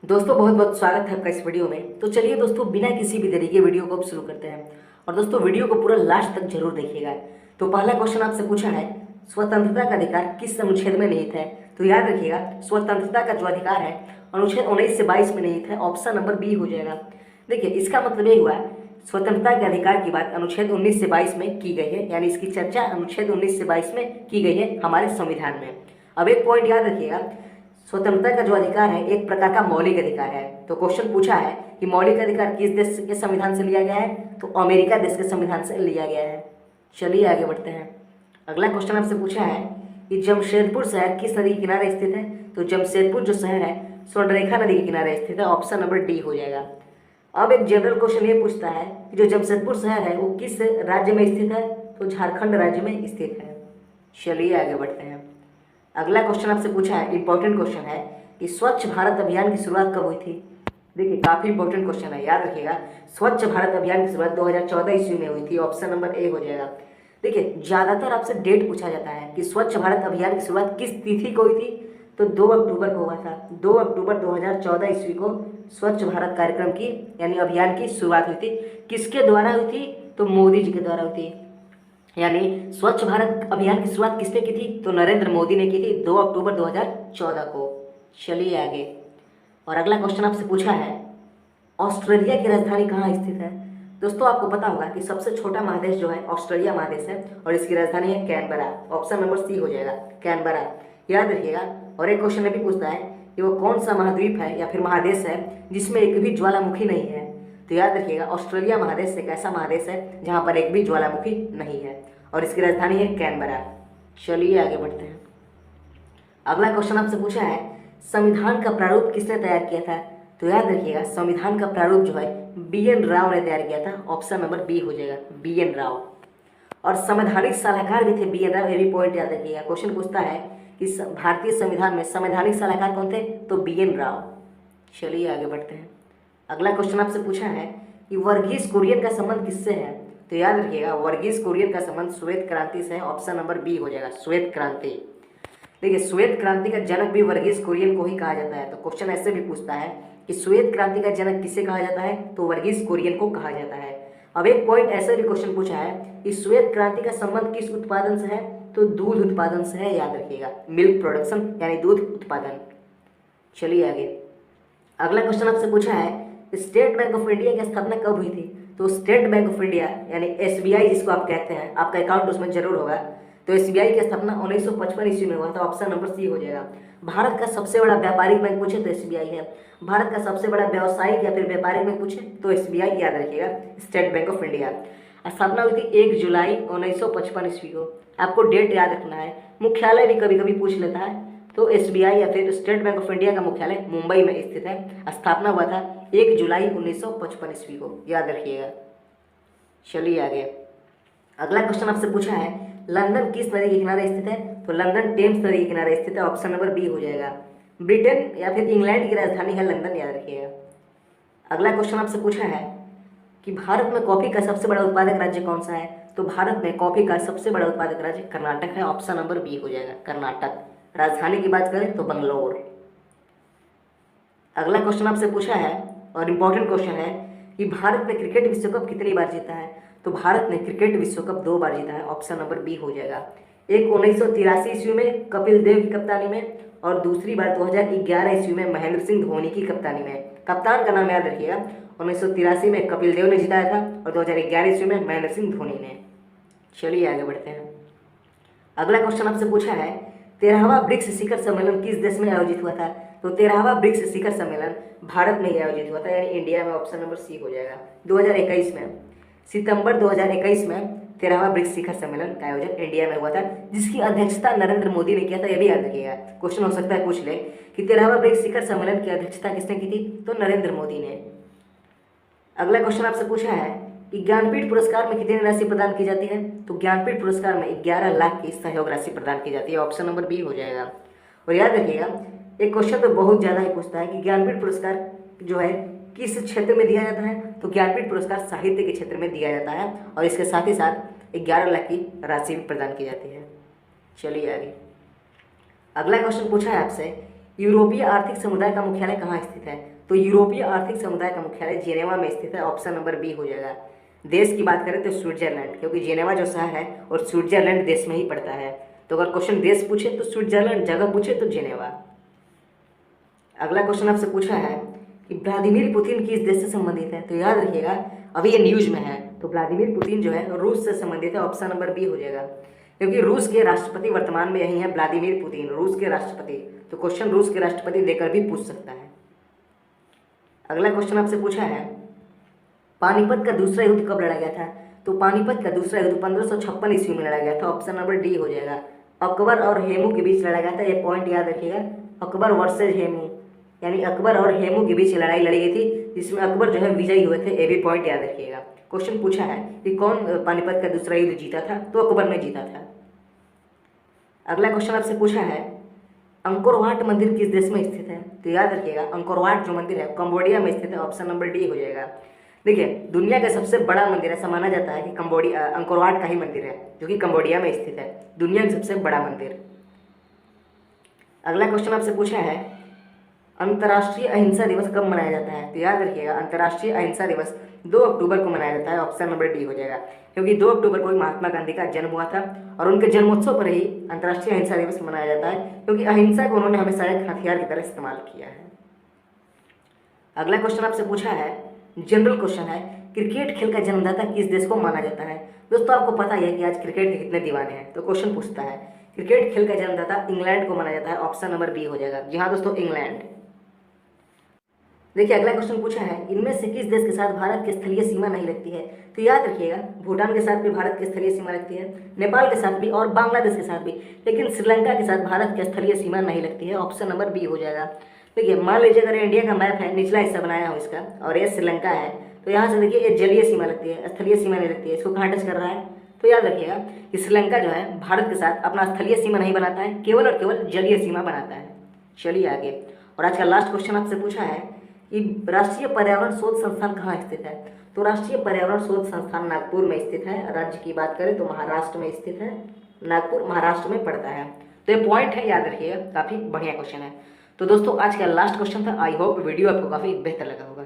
दोस्तों बहुत बहुत स्वागत है आपका इस वीडियो में। तो चलिए दोस्तों, बिना किसी भी देरी के वीडियो को अब शुरू करते हैं। और दोस्तों वीडियो को पूरा लास्ट तक जरूर देखिएगा। तो पहला क्वेश्चन आपसे पूछा है, स्वतंत्रता का अधिकार किस अनुच्छेद में निहित है? तो याद रखिएगा, स्वतंत्रता का जो अधिकार है अनुच्छेद 19 से 22 में निहित है। ऑप्शन नंबर बी हो जाएगा। देखिए, इसका मतलब ये हुआ स्वतंत्रता के अधिकार की बात अनुच्छेद 19 से 22 में की गई है, यानी इसकी चर्चा अनुच्छेद 19 से 22 में की गई है हमारे संविधान में। अब एक पॉइंट याद रखिएगा, स्वतंत्रता का जो अधिकार है एक प्रकार का मौलिक अधिकार है। तो क्वेश्चन पूछा है कि मौलिक अधिकार किस देश के संविधान से लिया गया है? तो अमेरिका देश के संविधान से लिया गया है। चलिए आगे बढ़ते हैं। अगला क्वेश्चन आपसे पूछा है कि जमशेदपुर शहर किस नदी के किनारे स्थित है? तो जमशेदपुर जो शहर है स्वर्णरेखा नदी के किनारे स्थित है। ऑप्शन नंबर डी हो जाएगा। अब एक जनरल क्वेश्चन ये पूछता है कि जो जमशेदपुर शहर है वो किस राज्य में स्थित है? तो झारखंड राज्य में स्थित है। चलिए आगे बढ़ते हैं। अगला क्वेश्चन आपसे पूछा है, इंपॉर्टेंट क्वेश्चन है कि स्वच्छ भारत अभियान की शुरुआत कब हुई थी? देखिए, काफी इंपॉर्टेंट क्वेश्चन है, याद रखिएगा। स्वच्छ भारत अभियान की शुरुआत 2014 ईस्वी में हुई थी। ऑप्शन नंबर ए हो जाएगा। देखिए, ज्यादातर आपसे डेट पूछा जाता है कि स्वच्छ भारत अभियान की शुरुआत किस तिथि को हुई थी? तो 2 अक्टूबर को हुआ था। 2 अक्टूबर 2014 ईस्वी को स्वच्छ भारत कार्यक्रम की यानी अभियान की शुरुआत हुई थी। किसके द्वारा हुई थी? तो मोदी जी के द्वारा हुई थी। यानी स्वच्छ भारत अभियान की शुरुआत किसने की थी? तो नरेंद्र मोदी ने की थी 2 अक्टूबर 2014 को। चलिए आगे। और अगला क्वेश्चन आपसे पूछा है, ऑस्ट्रेलिया की राजधानी कहाँ स्थित है? दोस्तों आपको पता होगा कि सबसे छोटा महादेश जो है ऑस्ट्रेलिया महादेश है और इसकी राजधानी है कैनबरा। ऑप्शन नंबर सी हो जाएगा, कैनबरा। याद रखिएगा। और एक क्वेश्चन में भी पूछता है कि वो कौन सा महाद्वीप है या फिर महादेश है जिसमें एक भी ज्वालामुखी नहीं है? तो याद रखिएगा, ऑस्ट्रेलिया महादेश एक ऐसा महादेश है जहाँ पर एक भी ज्वालामुखी नहीं है और इसकी राजधानी है कैनबरा। चलिए आगे बढ़ते हैं। अगला क्वेश्चन आपसे पूछा है, संविधान का प्रारूप किसने तैयार किया था? तो याद रखिएगा, संविधान का प्रारूप जो है बी.एन. राव ने तैयार किया था। ऑप्शन नंबर बी हो जाएगा, बी.एन. राव। और संवैधानिक सलाहकार भी थे बी.एन. राव। ये भी पॉइंट याद रखिएगा। क्वेश्चन पूछता है कि भारतीय संविधान में संवैधानिक सलाहकार कौन थे? तो बी.एन. राव। चलिए आगे बढ़ते हैं। अगला क्वेश्चन आपसे पूछा है कि वर्गीज कुरियन का संबंध किससे है? तो याद रखिएगा, वर्गीज कुरियन का संबंध श्वेत क्रांति से है। ऑप्शन नंबर बी हो जाएगा, श्वेत क्रांति। देखिए, श्वेत क्रांति का जनक भी वर्गीज कुरियन को ही कहा जाता है। तो क्वेश्चन ऐसे भी पूछता है कि श्वेत क्रांति का जनक किसे कहा जाता है? तो वर्गीज कुरियन को कहा जाता है। अब एक पॉइंट ऐसे भी क्वेश्चन पूछा है कि श्वेत क्रांति का संबंध किस उत्पादन से है? तो दूध उत्पादन से है। याद रखिएगा, मिल्क प्रोडक्शन यानी दूध उत्पादन। चलिए आगे। अगला क्वेश्चन आपसे पूछा है, स्टेट बैंक ऑफ इंडिया की स्थापना कब हुई थी? तो स्टेट बैंक ऑफ इंडिया यानी एसबीआई जिसको आप कहते हैं, आपका अकाउंट उसमें जरूर होगा। तो एसबीआई की स्थापना 1955 ईस्वी में हुआ था। ऑप्शन नंबर सी हो जाएगा। भारत का सबसे बड़ा व्यापारिक बैंक पूछे तो एसबीआई है। भारत का सबसे बड़ा व्यावसायिक या फिर व्यापारिक बैंक पूछे तो एसबीआई। याद रखिएगा, स्टेट बैंक ऑफ इंडिया। स्थापना हुई थी 1 जुलाई 1955 ईस्वी को। आपको डेट याद रखना है। मुख्यालय भी कभी कभी पूछ लेता है। तो एसबीआई या फिर स्टेट बैंक ऑफ इंडिया का मुख्यालय मुंबई में स्थित है। स्थापना हुआ था 1 जुलाई 1955 ईस्वी को। याद रखिएगा। चलिए आगे। अगला क्वेश्चन आपसे पूछा है, लंदन किस नदी के किनारे स्थित है? तो लंदन टेम्स नदी के किनारे स्थित है। ऑप्शन नंबर बी हो जाएगा। ब्रिटेन या फिर इंग्लैंड की राजधानी है लंदन। याद रखिएगा। अगला क्वेश्चन आपसे पूछा है कि भारत में कॉफी का सबसे बड़ा उत्पादक राज्य कौन सा है? तो भारत में कॉफी का सबसे बड़ा उत्पादक राज्य कर्नाटक है। ऑप्शन नंबर बी हो जाएगा, कर्नाटक। राजधानी की बात करें तो बंगलोर। अगला क्वेश्चन आपसे पूछा है और इम्पोर्टेंट क्वेश्चन है कि भारत ने क्रिकेट विश्व कप कितनी बार जीता है? तो भारत ने क्रिकेट विश्व कप 2 बार जीता है। ऑप्शन नंबर बी हो जाएगा। एक 1983 ईस्वी में कपिल देव की कप्तानी में और दूसरी बार 2011 ईस्वी में महेंद्र सिंह धोनी की कप्तानी में। कप्तान का नाम याद रखिएगा। 1983 में कपिल देव ने जिताया था और 2011 ईस्वी में महेंद्र सिंह धोनी ने। चलिए आगे बढ़ते हैं। अगला क्वेश्चन आपसे पूछा है, 13वां ब्रिक्स शिखर सम्मेलन किस देश में आयोजित हुआ था? तो 13वां ब्रिक्स शिखर सम्मेलन भारत में ही आयोजित हुआ था, यानी इंडिया में। ऑप्शन नंबर सी हो जाएगा। 2021 में, सितंबर 2021 में 13वां ब्रिक्स शिखर सम्मेलन का आयोजन इंडिया में हुआ था, जिसकी अध्यक्षता नरेंद्र मोदी ने किया था। यह भी याद रखिएगा। क्वेश्चन हो सकता है पूछ ले कि 13वां ब्रिक्स शिखर सम्मेलन की अध्यक्षता किसने की थी? तो नरेंद्र मोदी ने। अगला क्वेश्चन आपसे पूछा है कि ज्ञानपीठ पुरस्कार में कितनी राशि प्रदान की जाती है? तो ज्ञानपीठ पुरस्कार में 11 लाख की सहयोग राशि प्रदान की जाती है। ऑप्शन नंबर बी हो जाएगा। और याद रखिएगा, एक क्वेश्चन तो बहुत ज़्यादा ही पूछता है कि ज्ञानपीठ पुरस्कार जो है किस क्षेत्र में दिया जाता है? तो ज्ञानपीठ पुरस्कार साहित्य के क्षेत्र में दिया जाता है और इसके साथ ही साथ 11 लाख की राशि भी प्रदान की जाती है। चलिए आगे। अगला क्वेश्चन पूछा है आपसे यूरोपीय आर्थिक समुदाय का मुख्यालय कहाँ स्थित है? तो यूरोपीय आर्थिक समुदाय का मुख्यालय जेनेवा में स्थित है। ऑप्शन नंबर बी हो जाएगा। देश की बात करें तो स्विट्जरलैंड, क्योंकि जेनेवा जो शहर है और स्विट्जरलैंड देश में ही पड़ता है। तो अगर क्वेश्चन देश पूछे तो स्विट्जरलैंड, जगह पूछे तो जेनेवा। अगला क्वेश्चन आपसे पूछा है कि व्लादिमीर पुतिन किस देश से संबंधित है? तो याद रखिएगा, अभी ये न्यूज में है, तो व्लादिमीर पुतिन जो है रूस से संबंधित है। ऑप्शन नंबर बी हो जाएगा, क्योंकि रूस के राष्ट्रपति वर्तमान में यही है, व्लादिमीर पुतिन, रूस के राष्ट्रपति। तो क्वेश्चन रूस के राष्ट्रपति देकर भी पूछ सकता है। अगला क्वेश्चन आपसे पूछा है, पानीपत का दूसरा युद्ध कब लड़ा गया था? तो पानीपत का दूसरा युद्ध 1556 ईस्वी में लड़ा गया था। ऑप्शन नंबर डी हो जाएगा। अकबर और हेमू के बीच लड़ा गया था, ये पॉइंट याद रखिएगा। अकबर वर्सेज हेमू, यानी अकबर और हेमू के बीच लड़ाई लड़ी गई थी, जिसमें अकबर जो है विजयी हुए थे। ये भी पॉइंट याद रखिएगा। क्वेश्चन पूछा है कि कौन पानीपत का दूसरा युद्ध जीता था? तो अकबर ने जीता था। अगला क्वेश्चन आपसे पूछा है, अंकोरवाट मंदिर किस देश में स्थित है? तो याद रखिएगा, अंकोरवाट जो मंदिर है कंबोडिया में स्थित है। ऑप्शन नंबर डी हो जाएगा। देखिए, दुनिया का सबसे बड़ा मंदिर ऐसा माना जाता है कि अंकोरवाट का ही मंदिर है, जो कि कंबोडिया में स्थित है, दुनिया का सबसे बड़ा मंदिर। अगला क्वेश्चन आपसे पूछा है, अंतर्राष्ट्रीय अहिंसा दिवस कब मनाया जाता है? तो याद रखिएगा, अंतर्राष्ट्रीय अहिंसा दिवस 2 अक्टूबर को मनाया जाता है। ऑप्शन नंबर डी हो जाएगा, क्योंकि 2 अक्टूबर को ही महात्मा गांधी का जन्म हुआ था और उनके जन्मोत्सव पर ही अंतर्राष्ट्रीय अहिंसा दिवस मनाया जाता है, क्योंकि अहिंसा को उन्होंने हमेशा एक हथियार की तरह इस्तेमाल किया है। अगला क्वेश्चन आपसे पूछा है, जनरल क्वेश्चन है, क्रिकेट खेल का जन्मदाता किस देश को माना जाता है? दोस्तों, आपको पता है कि आज क्रिकेट के कितने दीवाने हैं, तो क्वेश्चन पूछता है, क्रिकेट खेल का जन्मदाता इंग्लैंड को माना जाता है। ऑप्शन नंबर बी हो जाएगा। जी हाँ दोस्तों, इंग्लैंड। देखिए, अगला क्वेश्चन पूछा है, इनमें से किस देश के साथ भारत की स्थलीय सीमा नहीं लगती है? तो याद रखिएगा, भूटान के साथ भी भारत की स्थलीय सीमा लगती है, नेपाल के साथ भी और बांग्लादेश के साथ भी, लेकिन श्रीलंका के साथ भारत की स्थलीय सीमा नहीं लगती है। ऑप्शन नंबर बी हो जाएगा। देखिए, मान लीजिए अगर इंडिया का मैप है, निचला हिस्सा बनाया हो इसका, और ये श्रीलंका है, तो यहाँ से देखिए ये जलीय सीमा लगती है, स्थलीय सीमा नहीं लगती है। इसको कहाँ टच कर रहा है? तो याद रखिएगा कि श्रीलंका जो है भारत के साथ अपना स्थलीय सीमा नहीं बनाता है, केवल और केवल जलीय सीमा बनाता है। चलिए आगे, और आज का लास्ट क्वेश्चन आपसे पूछा है कि राष्ट्रीय पर्यावरण शोध संस्थान कहाँ स्थित है? तो राष्ट्रीय पर्यावरण शोध संस्थान नागपुर में स्थित है। राज्य की बात करें तो महाराष्ट्र में स्थित है, नागपुर महाराष्ट्र में पड़ता है। तो ये पॉइंट है, याद रखिएगा, काफ़ी बढ़िया क्वेश्चन है। तो दोस्तों, आज का लास्ट क्वेश्चन था। आई होप वीडियो आपको काफ़ी बेहतर लगा होगा।